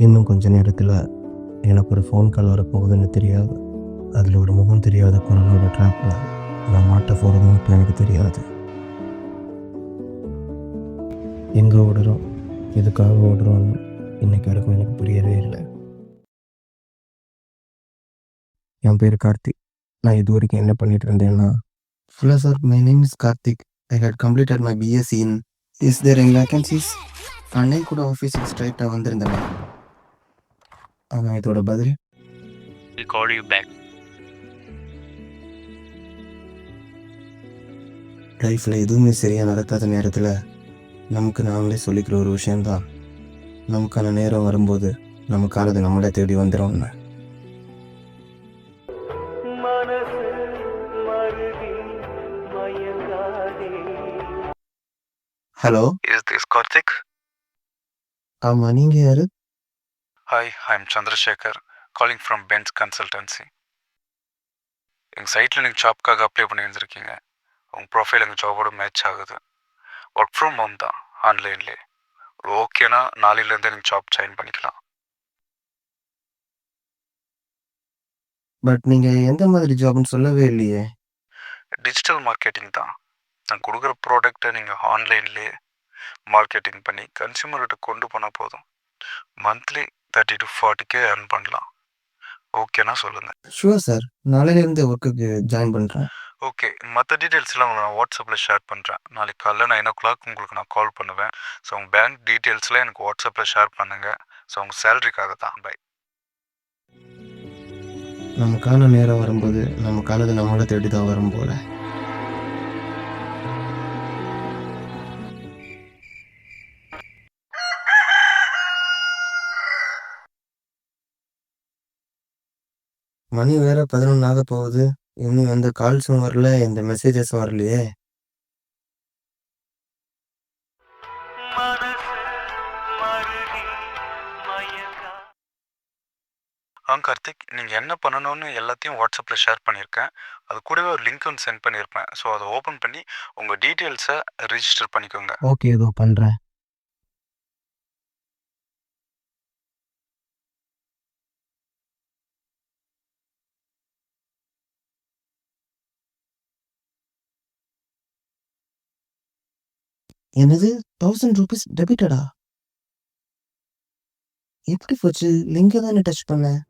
இன்னும் கொஞ்ச நேரத்தில் எனக்கு ஒரு ஃபோன் கால் வரப்போகுதுன்னு தெரியாது. அதில் ஒரு முகம் தெரியாத குரலோட ட்ராப்பில் நான் மாட்ட போகிறதுன்னு எனக்கு தெரியாது. எங்கே ஓடுறோம், எதுக்காக ஓடுறோன்னு இன்னைக்கு வரைக்கும் எனக்கு புரியவே இல்லை. என் பேர் கார்த்திக். நான் இது வரைக்கும் என்ன பண்ணிட்டு இருந்தேன்னா, hello sir, my name is Karthik. I had completed my BSc in is there any vacancies. அன்னை கூட ஆஃபீஸுக்கு ஸ்ட்ரைட்டாக வந்திருந்தேன். ஆனால் இதோட பதில் We'll call you back. லைஃப்பில் எதுவுமே சரியாக நடக்காத நேரத்தில் நமக்கு நாமளே சொல்லிக்கிற ஒரு விஷயந்தான், நமக்கான நேரம் வரும்போது நமக்கானது நம்மளே தேடி வந்துடும்னு. Hello, Is this Karthik? ஆமாம், நீங்கள் யார்? Hi, I'm Chandrasekhar, calling from Benz Consultancy. எங்கள் சைட்டில் நீங்கள் ஜாப்க்காக அப்ளை பண்ணி வந்திருக்கீங்க. உங்கள் ப்ரொஃபைல் எங்கள் ஜாபோட மேட்ச் ஆகுது. ஒர்க் ஃப்ரம் ஹோம் தான், ஆன்லைன்லேயே. ஓகேனா நாளையிலேருந்து நீங்கள் ஜாப் ஜாயின் பண்ணிக்கலாம். பட் நீங்கள் எந்த மாதிரி ஜாப்னு சொல்லவே இல்லையே. டிஜிட்டல் மார்க்கெட்டிங் தான். நான் கொடுக்குற ப்ராடக்டை நீங்கள் ஆன்லைன்லேயே மார்க்கெட்டிங் பண்ணி கன்சியூமர்கிட்ட கொண்டு போனால் போதும். மந்த்லி 30 to 40K earn பண்ணலாம். ஓகேனா சொல்லுங்கள். ஷுவர் சார், நாளையிலேருந்து ஒர்க்குக்கு ஜாயின் பண்ணுறேன். ஓகே, மற்ற டீட்டெயில்ஸ்லாம் நான் வாட்ஸ்அப்பில் ஷேர் பண்ணுறேன். நாளைக்கு காலைல 9 o'clock உங்களுக்கு நான் கால் பண்ணுவேன். ஸோ உங்கள் பேங்க் டீட்டெயில்ஸ்லாம் எனக்கு வாட்ஸ்அப்பில் ஷேர் பண்ணுங்கள். ஸோ உங்கள் சேலரிக்காக தான். பை. நமக்கான நேரம் வரும்போது நமக்கானது நம்மளை தேடி தான் வரும் போல. மணி வேற 11 ஆக போகுது. இன்னும் எந்த கால்ஸும் வரல, எந்த மெசேஜஸும் வரலையே. கார்த்திக், நீங்கள் என்ன பண்ணணும்னு எல்லாத்தையும் வாட்ஸ்அப்பில் ஷேர் பண்ணியிருக்கேன். அது கூடவே ஒரு லிங்க் ஒன்று சென்ட் பண்ணியிருப்பேன். ஸோ அதை ஓப்பன் பண்ணி உங்கள் டீட்டெயில்ஸை ரிஜிஸ்டர் பண்ணிக்கோங்க. ஓகே, இதோ பண்ணுறேன். என்னது, 1000 rupees டெபிட்டடா? எப்படி போச்சு? லிங்கை தானே டச் பண்ணேன்.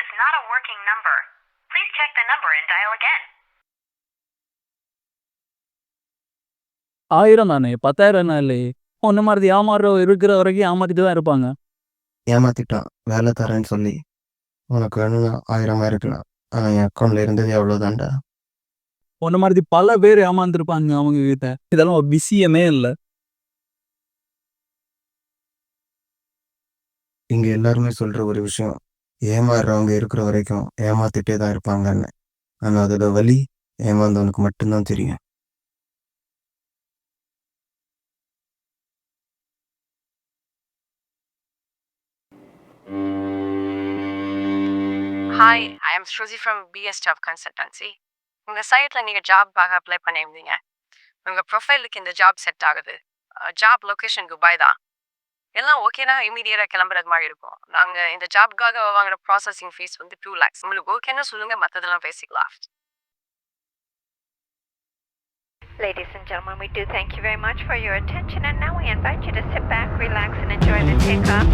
is not a working number. Please check the number and dial again. 1000 தானே, 10,000 இல்லையே. உன்ன மாதிரி ஏமாறுறவங்க இருக்கிற வரைக்கும் ஏமாத்திட்டு தான் இருப்பாங்க. ஏமாத்திட்டான் வேலை தரேன்னு சொல்லி. உனக்கு வேணும்னா 1000 இருக்கலாம், ஆனால் என் அக்கௌண்ட்ல இருந்தது எவ்வளோதான்டா. உன்ன மாதிரி பல பேர் ஏமாந்துருப்பாங்க அவங்க கிட்ட. இதெல்லாம் ஒரு விஷயமே இல்லை. இங்க எல்லாருமே சொல்ற ஒரு விஷயம், ஏமாறுறவங்க இருக்கிற வரைக்கும் ஏமாத்திட்டே தான் இருப்பாங்கன்னு. ஆனால் அதோட வலி ஏமாந்தவனுக்கு மட்டும்தான் தெரியும். Hi, I am Shruti from BS Job Consultancy. உங்க சைட்ல நீங்க ஜாப்காக அப்ளை பண்ணியிருந்தீங்க. உங்க ப்ரொஃபைலுக்கு இந்த ஜாப் செட் ஆகுது. ஜாப் லொகேஷன் துபாய் தான். எல்லாம் ஓகேனா இமீடியட்டாக கிளம்புறது மாதிரி இருக்கும். நாங்கள் இந்த ஜாப்காக வாங்குற ப்ராசஸிங் ஃபீஸ் வந்து 2 lakhs. உங்களுக்கு ஓகேன்னா சொல்லுங்க, மற்றதெல்லாம் பேசிக்கலாம். Ladies and gentlemen, we do thank you very much for your attention, and now we invite you to sit back, relax, and enjoy the takeoff